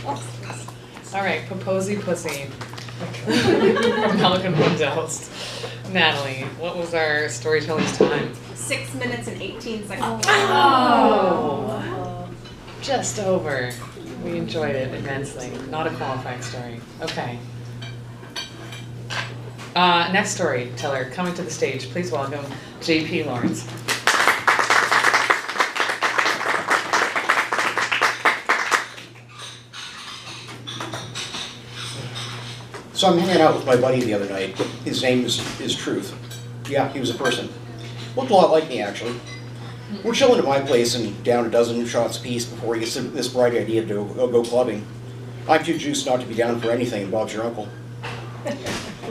All right, Paposy Pussy from Pelican Windows. Natalie, what was our storyteller's time? 6 minutes and 18 seconds. Oh! Just over. We enjoyed it immensely. Not a qualifying story. Okay. Next storyteller coming to the stage. Please welcome J.P. Lorence. So I'm hanging out with my buddy the other night. His name is Truth. Yeah, he was a person. Looked a lot like me, actually. We're chilling at my place and down a dozen shots apiece before he gets this bright idea to go clubbing. I'm too juiced not to be down for anything, and Bob's your uncle.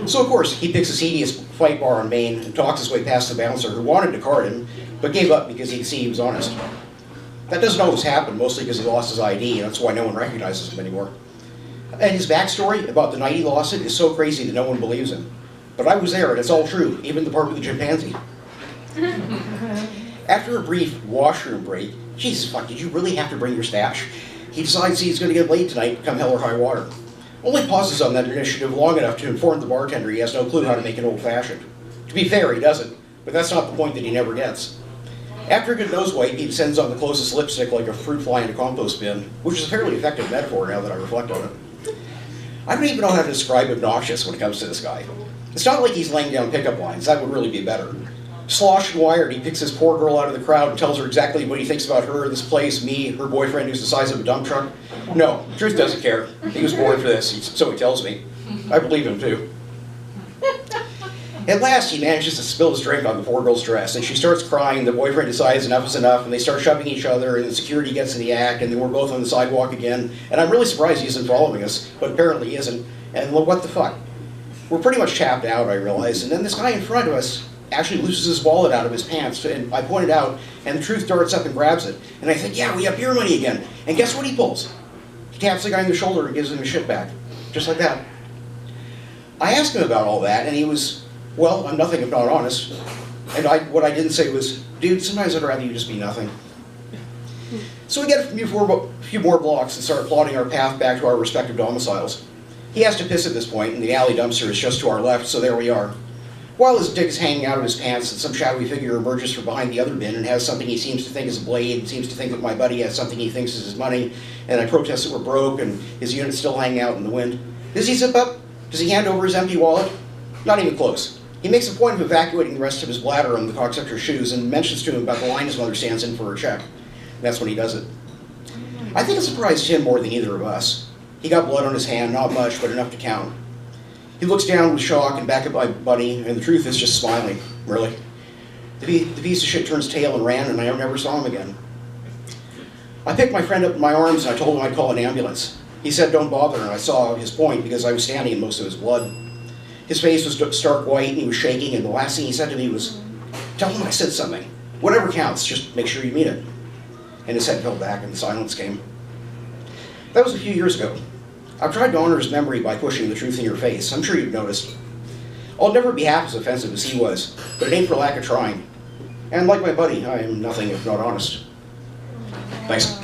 So of course, he picks the seediest fight bar on Main and talks his way past the bouncer who wanted to card him, but gave up because he could see he was honest. That doesn't always happen, mostly because he lost his ID, and that's why no one recognizes him anymore. And his backstory about the night he lost it is so crazy that no one believes him. But I was there, and it's all true, even the part with the chimpanzee. After a brief washroom break, Jesus fuck, did you really have to bring your stash? He decides he's going to get laid tonight, come hell or high water. Only pauses on that initiative long enough to inform the bartender he has no clue how to make an old-fashioned. To be fair, he doesn't, but that's not the point that he never gets. After a good nose wipe, he descends on the closest lipstick like a fruit fly in a compost bin, which is a fairly effective metaphor now that I reflect on it. I don't even know how to describe obnoxious when it comes to this guy. It's not like he's laying down pickup lines, that would really be better. Sloshed and wired, he picks this poor girl out of the crowd and tells her exactly what he thinks about her, this place, me, her boyfriend who's the size of a dump truck. No, Truth doesn't care. He was born for this, so he tells me. I believe him too. At last, he manages to spill his drink on the poor girl's dress, and she starts crying. The boyfriend decides enough is enough, and they start shoving each other, and the security gets in the act, and then we're both on the sidewalk again. And I'm really surprised he isn't following us, but apparently he isn't. And what the fuck? We're pretty much tapped out, I realize, and then this guy in front of us actually loses his wallet out of his pants, and I point it out, and the Truth darts up and grabs it. And I think, yeah, we have beer money again. And guess what he pulls? He taps the guy on the shoulder and gives him his shit back. Just like that. I asked him about all that, and he was, well, I'm nothing if not honest. And what I didn't say was, dude, sometimes I'd rather you just be nothing. So we get a few more blocks and start plotting our path back to our respective domiciles. He has to piss at this point, and the alley dumpster is just to our left, so there we are. While his dick is hanging out of his pants, and some shadowy figure emerges from behind the other bin and has something he seems to think is a blade, and seems to think that my buddy has something he thinks is his money, and I protest that we're broke, and his unit's still hanging out in the wind. Does he zip up? Does he hand over his empty wallet? Not even close. He makes a point of evacuating the rest of his bladder on the cocksucker's shoes and mentions to him about the line his mother stands in for a check. And that's when he does it. I think it surprised him more than either of us. He got blood on his hand, not much, but enough to count. He looks down with shock and back at my buddy, and the Truth is just smiling, really. The piece of shit turns tail and ran, and I never saw him again. I picked my friend up in my arms, and I told him I'd call an ambulance. He said don't bother, and I saw his point because I was standing in most of his blood. His face was stark white, and he was shaking, and the last thing he said to me was, tell him I said something. Whatever counts, just make sure you mean it. And his head fell back, and the silence came. That was a few years ago. I've tried to honor his memory by pushing the truth in your face. I'm sure you've noticed. I'll never be half as offensive as he was, but it ain't for lack of trying. And like my buddy, I am nothing if not honest. Thanks.